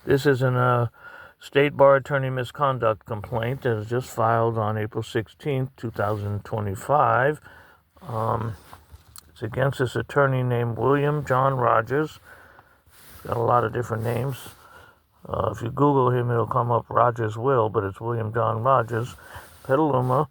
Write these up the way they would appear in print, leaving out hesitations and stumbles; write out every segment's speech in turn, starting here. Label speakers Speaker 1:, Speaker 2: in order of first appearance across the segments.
Speaker 1: This is a State Bar Attorney misconduct complaint that was just filed on April 16th, 2025. It's against this attorney named William John Rogers. Got a lot of different names. If you Google him, it'll come up Rogers Will, but it's William John Rogers. Petaluma,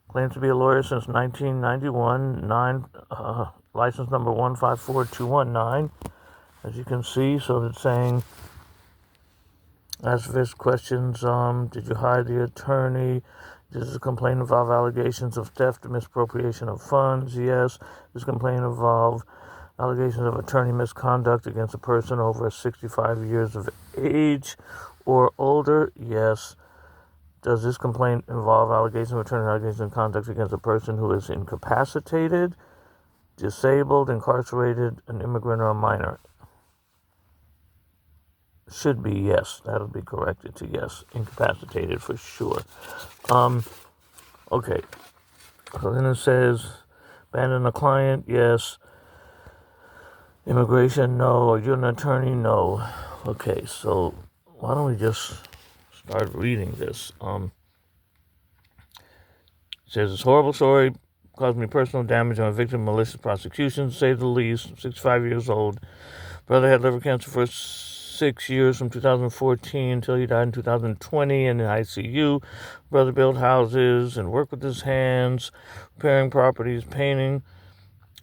Speaker 1: claims to be a lawyer since 1991, license number 154219. As you can see, so it's saying, ask various questions. Did you hire the attorney? Does the complaint involve allegations of theft or misappropriation of funds? Yes. Does the complaint involve allegations of attorney misconduct against a person over 65 years of age or older? Yes. Does this complaint involve allegations of attorney allegations of conduct against a person who is incapacitated, disabled, incarcerated, an immigrant, or a minor? Should be yes. That'll be corrected to yes. Incapacitated for sure. Okay. So then it says, abandon a client, yes. Immigration, no. Are you an attorney? No. Okay, so why don't we just start reading this? It says, it's a horrible story, caused me personal damage. I'm a victim of malicious prosecution, to say the least. 65 years old. Brother had liver cancer for 6 years, from 2014 until he died in 2020 in the ICU. Brother built houses and worked with his hands, repairing properties, painting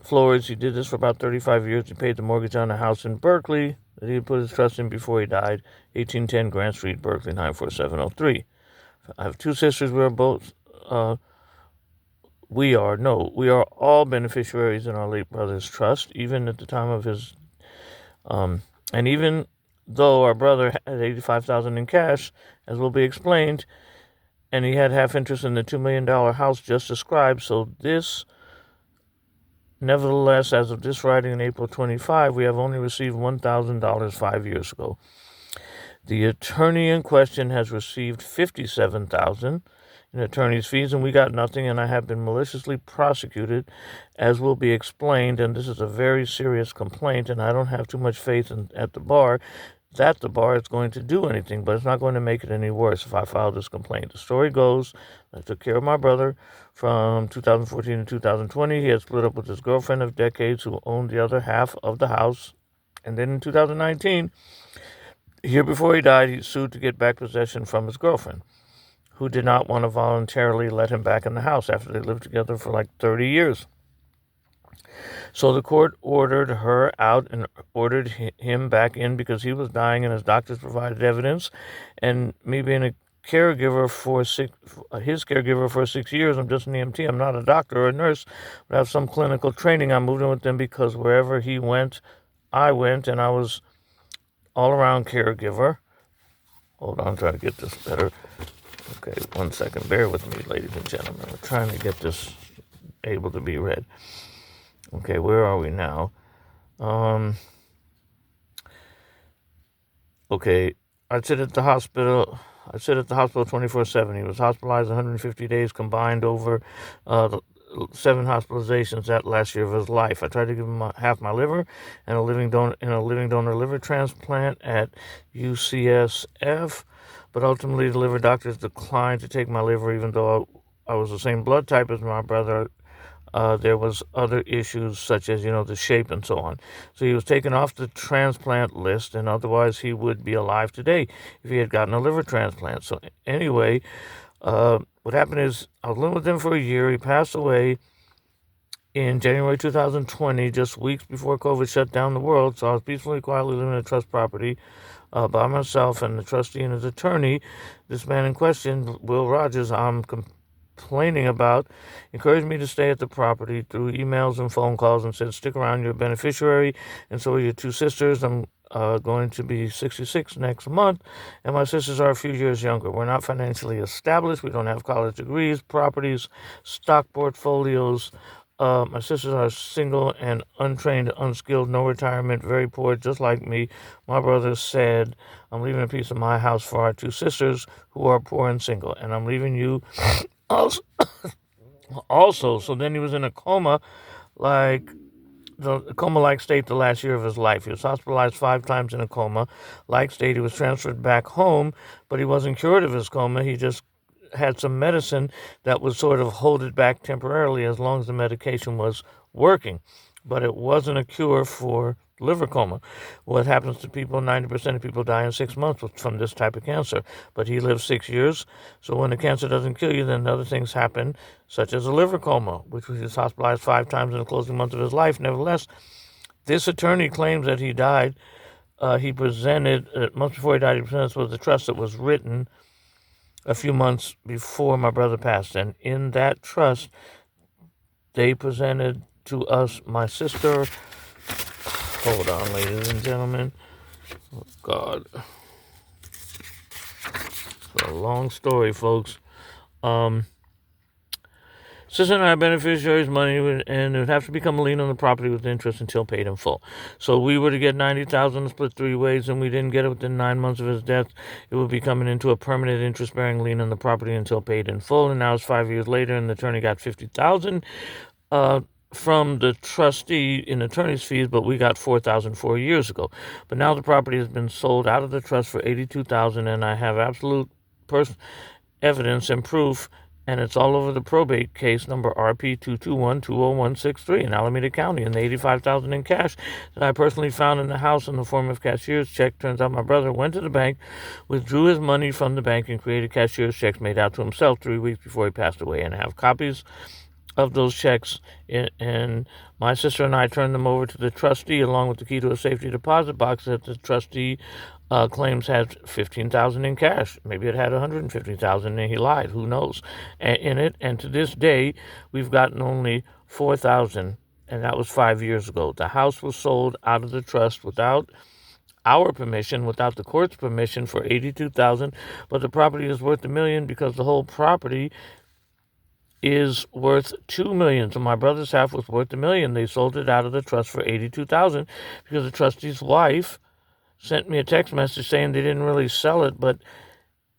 Speaker 1: floors. He did this for about 35 years. He paid the mortgage on a house in Berkeley that he had put his trust in before he died, 1810 Grant Street, Berkeley, 94703. I have two sisters. We are all beneficiaries in our late brother's trust, even at the time of his, and even though our brother had $85,000 in cash, as will be explained, and he had half interest in the $2 million house just described. So this, nevertheless, as of this writing in April 25, we have only received $1,000 5 years ago. The attorney in question has received $57,000 in attorney's fees, and we got nothing, and I have been maliciously prosecuted, as will be explained, and this is a very serious complaint, and I don't have too much faith that the bar is going to do anything, but it's not going to make it any worse if I file this complaint. The story goes, I took care of my brother from 2014 to 2020. He had split up with his girlfriend of decades who owned the other half of the house, and then in 2019, a year before he died, he sued to get back possession from his girlfriend, who did not want to voluntarily let him back in the house after they lived together for like 30 years. So the court ordered her out and ordered him back in because he was dying, and his doctors provided evidence. And me being his caregiver for 6 years, I'm just an EMT, I'm not a doctor or a nurse, but I have some clinical training. I moved in with them because wherever he went, I went, and I was all-around caregiver. Hold on, try to get this better. Okay, 1 second. Bear with me, ladies and gentlemen. We're trying to get this able to be read. Okay, where are we now? Okay, I sit at the hospital 24/7. He was hospitalized 150 days combined over 7 hospitalizations that last year of his life. I tried to give him half my liver and a living donor liver transplant at UCSF, but ultimately the liver doctors declined to take my liver, even though I was the same blood type as my brother. There was other issues such as, the shape and so on. So he was taken off the transplant list, and otherwise he would be alive today if he had gotten a liver transplant. So anyway, what happened is I was living with him for a year. He passed away in January 2020, just weeks before COVID shut down the world. So I was peacefully, quietly living in a trust property by myself, and the trustee and his attorney, this man in question, Will Rogers, I'm complaining about, encouraged me to stay at the property through emails and phone calls and said, stick around, you're a beneficiary, and so are your 2 sisters. I'm going to be 66 next month, and my sisters are a few years younger. We're not financially established. We don't have college degrees, properties, stock portfolios. My sisters are single and untrained, unskilled, no retirement, very poor, just like me. My brother said, I'm leaving a piece of my house for our 2 sisters who are poor and single, and I'm leaving you also. So then he was in a coma like the coma-like state the last year of his life. He was hospitalized 5 times in a coma-like state. He was transferred back home, but he wasn't cured of his coma. He just had some medicine that would sort of hold it back temporarily as long as the medication was working. But it wasn't a cure for liver coma. What happens to people, 90% of people die in 6 months from this type of cancer. But he lived 6 years. So when the cancer doesn't kill you, then other things happen, such as a liver coma, which was hospitalized 5 times in the closing months of his life. Nevertheless, this attorney claims that he died. He presented, months before he died, he presented with the trust that was written a few months before my brother passed. And in that trust, they presented to us, my sister. Hold on, ladies and gentlemen. Oh, God. It's a long story, folks. Sister and I are beneficiaries' money, and it would have to become a lien on the property with interest until paid in full. So we were to get $90,000 to split 3 ways, and we didn't get it within 9 months of his death. It would be coming into a permanent interest-bearing lien on the property until paid in full. And now it's 5 years later, and the attorney got $50,000 from the trustee in attorney's fees, but we got $4,000 4 years ago. But now the property has been sold out of the trust for $82,000, and I have absolute evidence and proof, and it's all over the probate case number RP221-20163 in Alameda County, and the $85,000 in cash that I personally found in the house in the form of cashier's check. Turns out my brother went to the bank, withdrew his money from the bank, and created cashier's checks made out to himself 3 weeks before he passed away. And I have copies of those checks, and my sister and I turned them over to the trustee along with the key to a safety deposit box that the trustee claims had $15,000 in cash. Maybe it had $150,000 and he lied. Who knows? In it, and to this day, we've gotten only $4,000, and that was 5 years ago. The house was sold out of the trust without our permission, without the court's permission, for $82,000, but the property is worth $1 million because the whole property is worth $2 million. So my brother's half was worth $1 million. They sold it out of the trust for $82,000 because the trustee's wife sent me a text message saying they didn't really sell it, but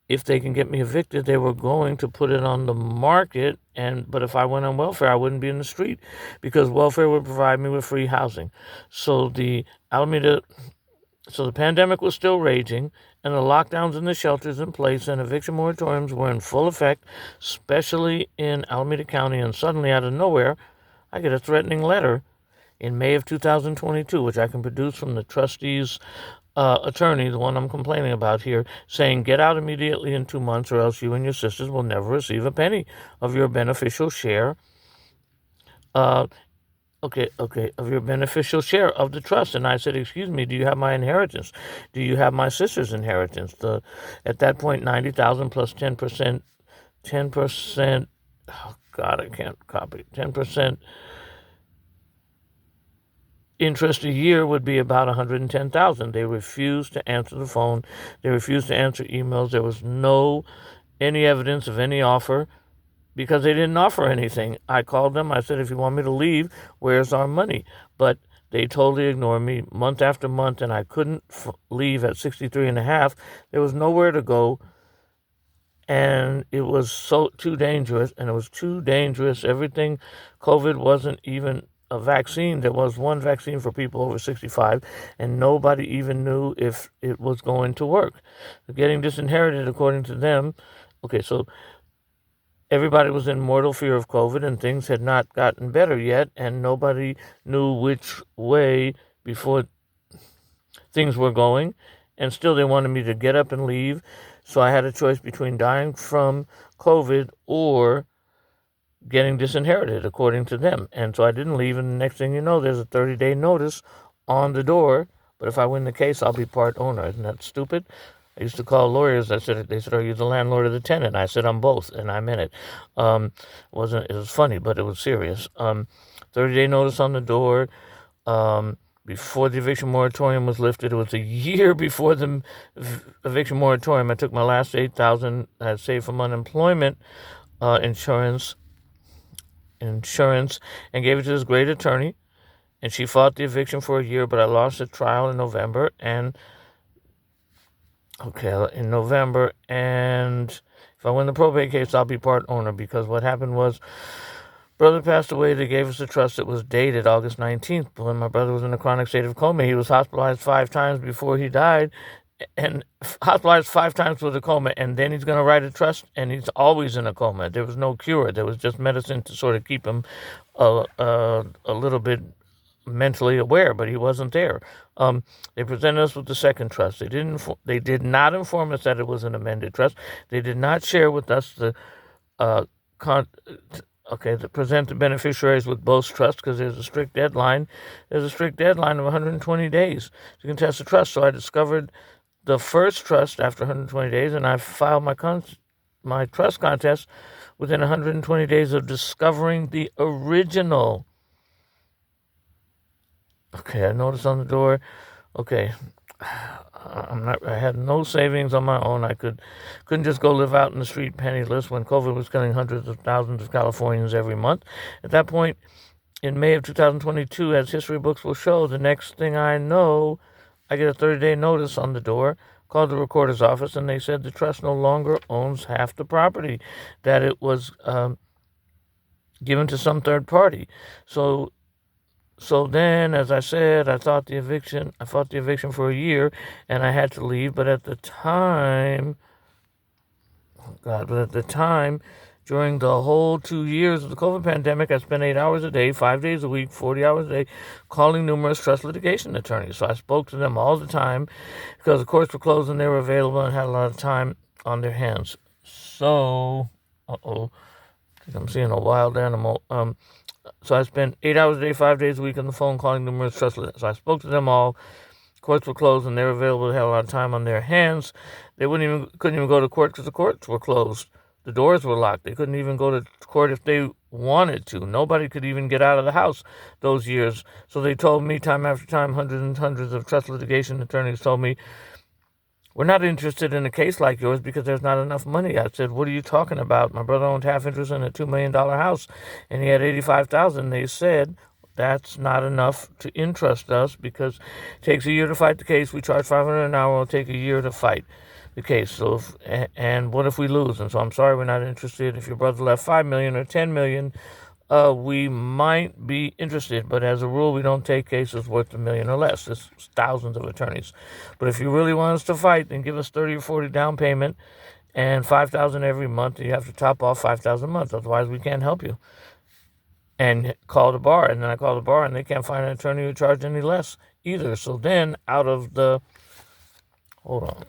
Speaker 1: if they can get me evicted, they were going to put it on the market. But if I went on welfare, I wouldn't be in the street because welfare would provide me with free housing. So the pandemic was still raging, and the lockdowns in the shelters in place and eviction moratoriums were in full effect, especially in Alameda County. And suddenly, out of nowhere, I get a threatening letter in May of 2022, which I can produce from the trustee's attorney, the one I'm complaining about here, saying, get out immediately in 2 months or else you and your sisters will never receive a penny of your beneficial share. Of your beneficial share of the trust. And I said, excuse me, do you have my inheritance? Do you have my sister's inheritance? At that point, $90,000 plus 10%, oh God, I can't copy, 10% interest a year would be about $110,000. They refused to answer the phone. They refused to answer emails. There was any evidence of any offer because they didn't offer anything. I called them. I said, if you want me to leave, where's our money? But they totally ignored me month after month, and I couldn't leave at 63 and a half. There was nowhere to go, and it was too dangerous, and it was too dangerous. Everything, COVID wasn't even a vaccine. There was one vaccine for people over 65, and nobody even knew if it was going to work. Getting disinherited, according to them, so everybody was in mortal fear of COVID, and things had not gotten better yet, and nobody knew which way before things were going, and still they wanted me to get up and leave. So I had a choice between dying from COVID or getting disinherited, according to them. And so I didn't leave, and the next thing you know, there's a 30-day notice on the door. But if I win the case, I'll be part owner. Isn't that stupid? I used to call lawyers. They said, are you the landlord or the tenant? I said, I'm both, and I meant it. It was funny, but it was serious. 30-day notice on the door. Before the eviction moratorium was lifted, it was a year before the eviction moratorium. I took my last $8,000 I had saved from unemployment insurance, and gave it to this great attorney. And she fought the eviction for a year, but I lost the trial in November. And if I win the probate case, I'll be part owner, because what happened was Brother passed away. They gave us a trust that was dated August 19th. When my brother was in a chronic state of coma, he was hospitalized 5 times before he died, and hospitalized 5 times with a coma, and then he's going to write a trust, and he's always in a coma. There was no cure. There was just medicine to sort of keep him a little bit mentally aware, but he wasn't there. They presented us with the second trust. They did not inform us that it was an amended trust. They did not share with us the to present the beneficiaries with both trusts, because there's a strict deadline. There's a strict deadline of 120 days to contest the trust. So I discovered the first trust after 120 days, and I filed my trust contest within 120 days of discovering the original. Okay, I noticed on the door. Okay, I had no savings on my own. I couldn't just go live out in the street penniless when COVID was killing hundreds of thousands of Californians every month. At that point, in May of 2022, as history books will show, the next thing I know, I get a 30-day notice on the door. Called the recorder's office, and they said the trust no longer owns half the property, that it was given to some third party. So then, as I said, I fought the eviction for a year, and I had to leave. But at the time, during the whole 2 years of the COVID pandemic, I spent 8 hours a day, 5 days a week, 40 hours a day, calling numerous trust litigation attorneys. So I spoke to them all the time because the courts were closed and they were available and had a lot of time on their hands. So, I'm seeing a wild animal. So I spent 8 hours a day, 5 days a week on the phone calling numerous trust litigants. So I spoke to them all. Courts were closed and they were available. They had a lot of time on their hands. They couldn't even go to court because the courts were closed. The doors were locked. They couldn't even go to court if they wanted to. Nobody could even get out of the house those years. So they told me time after time, hundreds and hundreds of trust litigation attorneys told me, we're not interested in a case like yours because there's not enough money. I said, what are you talking about? My brother owned half interest in a $2 million house, and he had $85,000. They said, that's not enough to entrust us because it takes a year to fight the case. We charge $500 an hour. It'll take a year to fight the case. So, and what if we lose? And so I'm sorry, we're not interested. If your brother left $5 million or $10 million, we might be interested, but as a rule, we don't take cases worth $1 million or less. There's thousands of attorneys. But if you really want us to fight, then give us 30 or 40 down payment and $5,000 every month. You have to top off $5,000 a month. Otherwise, we can't help you. And call the bar. And then I call the bar, and they can't find an attorney who charged any less either. So then, hold on.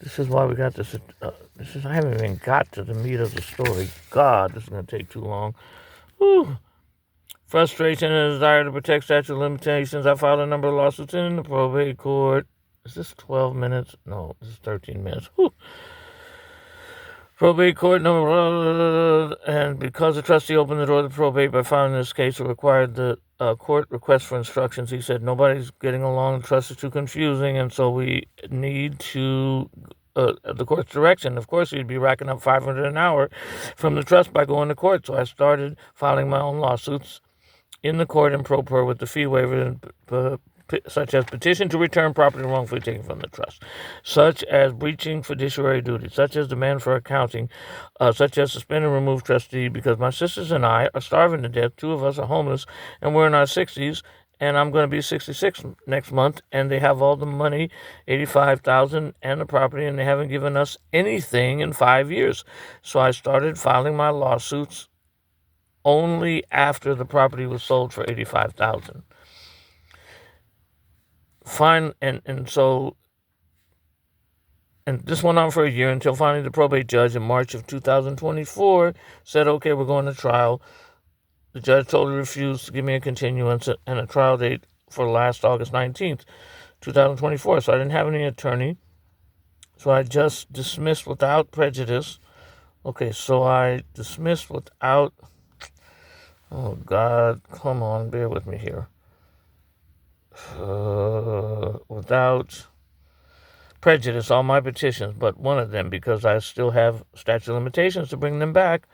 Speaker 1: This is why we got this. I haven't even got to the meat of the story. God, this is going to take too long. Whew. Frustration and a desire to protect statute of limitations. I filed a number of lawsuits in the probate court. Is this 12 minutes? No, this is 13 minutes. Whew. Probate court number, and because the trustee opened the door to probate by filing this case, it required the court request for instructions. He said, nobody's getting along, the trust is too confusing, and so we need to, the court's direction. Of course, he'd be racking up $500 an hour from the trust by going to court. So I started filing my own lawsuits in the court in pro per with the fee waiver, such as petition to return property wrongfully taken from the trust, such as breaching fiduciary duty, such as demand for accounting, such as suspend and remove trustee because my sisters and I are starving to death. 2 of us are homeless, and we're in our 60s, and I'm going to be 66 next month, and they have all the money, $85,000 and the property, and they haven't given us anything in 5 years. So I started filing my lawsuits only after the property was sold for $85,000. Fine, and this went on for a year until finally the probate judge in March of 2024 said, okay, we're going to trial. The judge totally refused to give me a continuance and a trial date for last August 19th, 2024. So I didn't have any attorney. So I just dismissed without prejudice. Okay, so I dismissed without, oh God, come on, bear with me here. Without prejudice all my petitions, but one of them, because I still have statute of limitations to bring them back.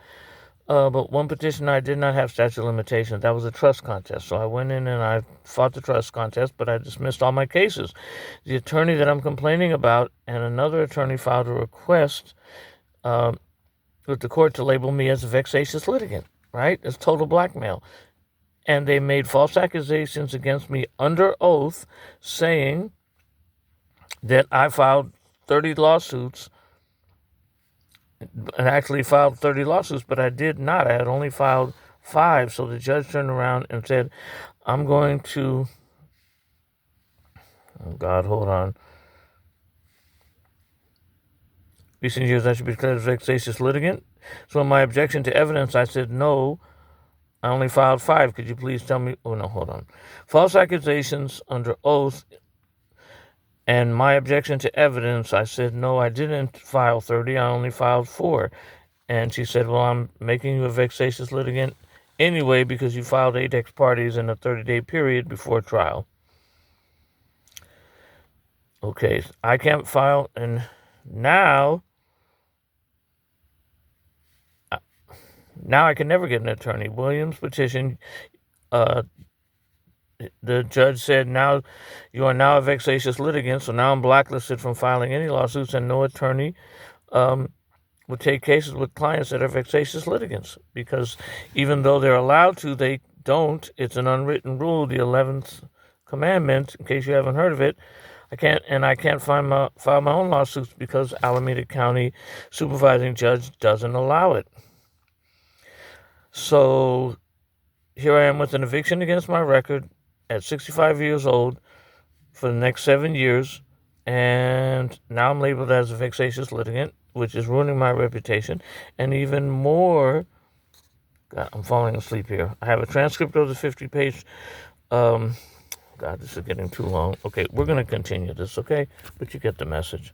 Speaker 1: But one petition I did not have statute of limitations. That was a trust contest. So I went in and I fought the trust contest, but I dismissed all my cases. The attorney that I'm complaining about and another attorney filed a request, with the court to label me as a vexatious litigant, right? It's total blackmail. And they made false accusations against me under oath, saying that I filed 30 lawsuits, and actually filed 30 lawsuits, but I did not. I had only filed 5. So the judge turned around and said, I'm going to, oh God, hold on. Recent years I should be declared a vexatious litigant. So in my objection to evidence, I said, no, I only filed 5. Could you please tell me? Oh, no, hold on. False accusations under oath. And my objection to evidence, I said, no, I didn't file 30. I only filed 4. And she said, well, I'm making you a vexatious litigant anyway because you filed 8 ex partes in a 30-day period before trial. Okay, I can't file, and now I can never get an attorney. Williams petition, the judge said, now you are now a vexatious litigant, so now I'm blacklisted from filing any lawsuits, and no attorney would take cases with clients that are vexatious litigants, because even though they're allowed to, they don't. It's an unwritten rule, the 11th commandment, in case you haven't heard of it. I can't file my own lawsuits because Alameda County supervising judge doesn't allow it. So here I am with an eviction against my record at 65 years old for the next 7 years, and now I'm labeled as a vexatious litigant, which is ruining my reputation. And even more, God, I'm falling asleep here. I have a transcript of the 50-page, God, this is getting too long. Okay, we're going to continue this, okay? But you get the message.